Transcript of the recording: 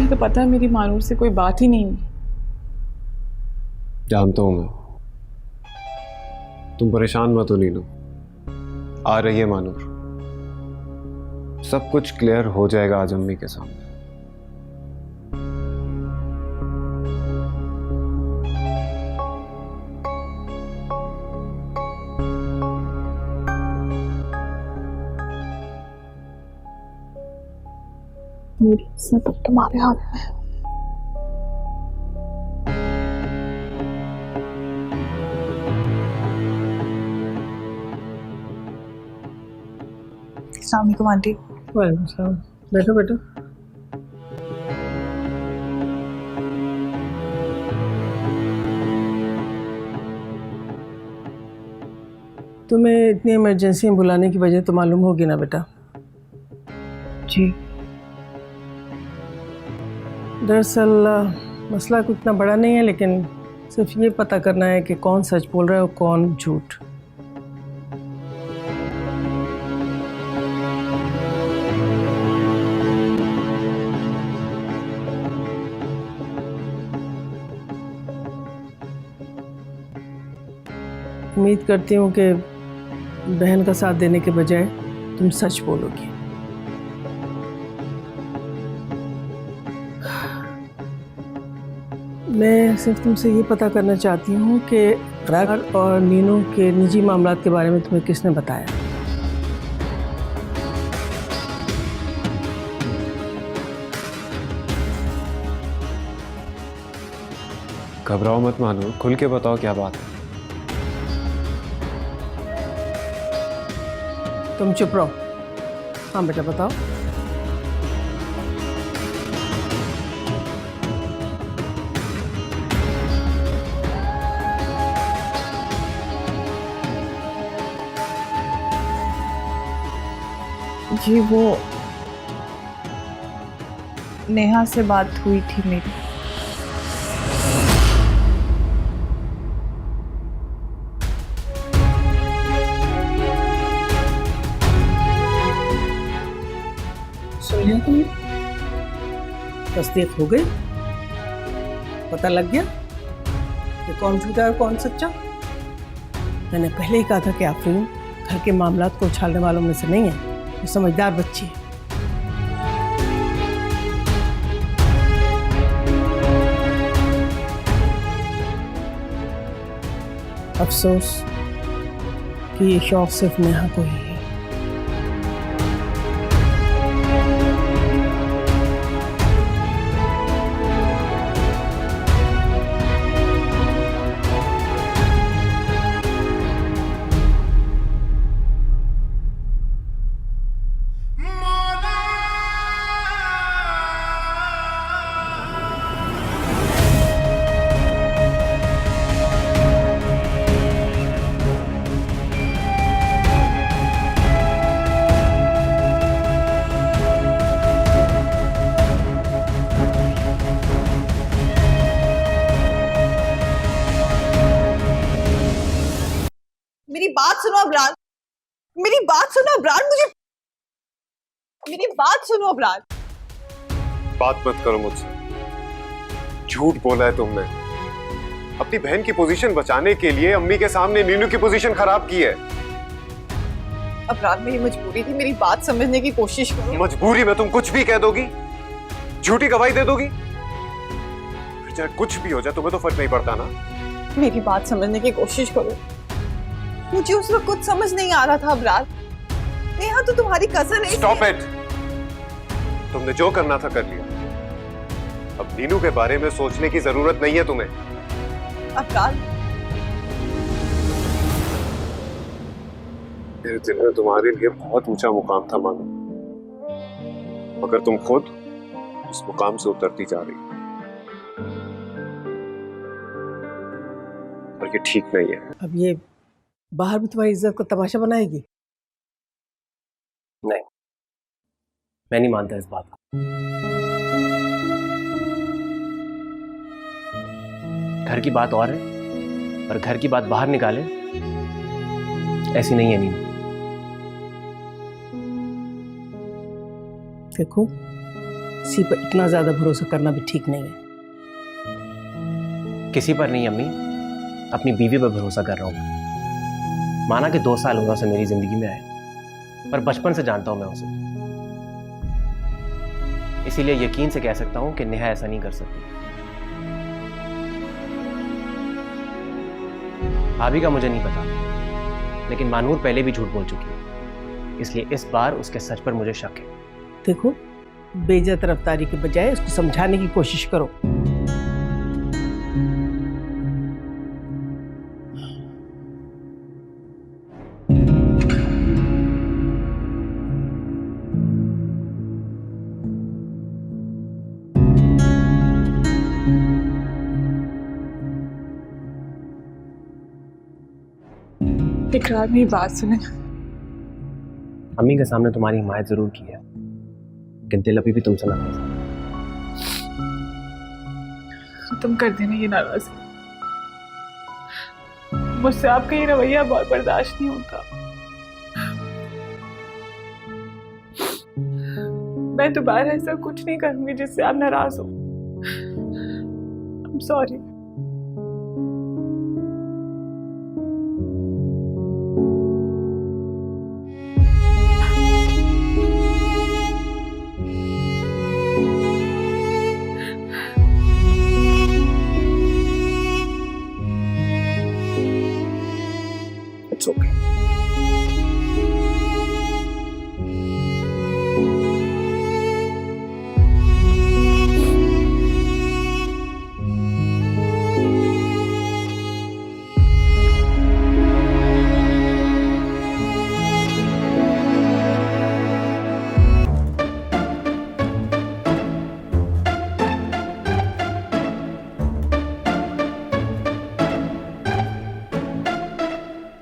तुम्हें तो पता है मेरी मानूर से कोई बात ही नहीं हुई। जानता हूं मैं। तुम परेशान मत हो नीनू, आ रही है मानूर, सब कुछ क्लियर हो जाएगा आज अम्मी के सामने। मेरी सब तुम्हारे हाथ में है। अस्सलाम वालेकुम आंटी। वालेकुम सलाम। बैठो बैठो। तुम्हें इतनी इमरजेंसी में बुलाने की वजह तो मालूम होगी ना बेटा? जी। दरअसल मसला कुछ इतना बड़ा नहीं है, लेकिन सिर्फ ये पता करना है कि कौन सच बोल रहा है और कौन झूठ। उम्मीद करती हूँ कि बहन का साथ देने के बजाय तुम सच बोलोगी। मैं सिर्फ तुमसे ये पता करना चाहती हूँ कि इकरार और नीनू के निजी मामलात के बारे में तुम्हें किसने बताया? घबराओ मत मानूर, खुल के बताओ क्या बात है। तुम चुप रहो। हाँ बेटा बताओ। जी वो नेहा से बात हुई थी मेरी। सुन लिया तुमने? तस्दीक हो गई? पता लग गया कि कौन झूठा है और कौन सच्चा? मैंने पहले ही कहा था कि आफरीन घर के मामलात को उछालने वालों में से नहीं है, वो समझदार बच्ची है। अफसोस कि ये शौक सिर्फ नेहा को ही है। मेरी बात सुनो अबरार, मेरी बात सुनो अबरार, मुझे मेरी बात सुनो अबरार। बात मत करो मुझसे, झूठ बोला है तुमने। अपनी बहन की पोजीशन बचाने के लिए अम्मी के सामने नीनू की पोजीशन खराब की है। अबरार मेरी मजबूरी थी, मेरी बात समझने की कोशिश करो। मजबूरी में तुम कुछ भी कह दोगी, झूठी गवाही दे दोगी, फिर चाहे कुछ भी हो जाए तुम्हें तो फर्क नहीं पड़ता ना। मेरी बात समझने की कोशिश करो। मुझे उस वक्त कुछ समझ नहीं आ रहा था अबरार। नेहा तो तुम्हारी कजन है। Stop it. तुमने जो करना था कर लिया, अब नीनू के बारे में सोचने की जरूरत नहीं है तुम्हें। अबरार मेरे दिल में तुम्हारे लिए बहुत ऊंचा मुकाम था मानो, मगर तुम खुद उस मुकाम से उतरती जा रही हो और ये ठीक नहीं है। अब ये बाहर भी तुम्हारी इज्जत का तमाशा बनाएगी? नहीं, मैं नहीं मानता इस बात को। घर की बात और है और घर की बात बाहर निकाले ऐसी नहीं है नीनू। देखो किसी पर इतना ज्यादा भरोसा करना भी ठीक नहीं है। किसी पर नहीं अम्मी, अपनी बीवी पर भरोसा कर रहा हूँ। माना कि 2 साल हुआ उसे मेरी जिंदगी में आए, पर बचपन से जानता हूं मैं उसे, इसीलिए यकीन से कह सकता हूं कि नेहा ऐसा नहीं कर सकती। भाभी का मुझे नहीं पता, लेकिन मानूर पहले भी झूठ बोल चुकी है, इसलिए इस बार उसके सच पर मुझे शक है। देखो, बेइज्जत रफ्तारी के बजाय उसको समझाने की कोशिश करो। इकरार मेरी बात सुने। अम्मी के सामने तुम्हारी हिमायत जरूर की है, लेकिन दिल अभी भी तुमसे नाराज है। तुम कर देना ये नाराजगी। मुझसे आपका ये रवैया बहुत बर्दाश्त नहीं होता। मैं दोबारा ऐसा कुछ नहीं करूंगी जिससे आप नाराज हो। I'm sorry।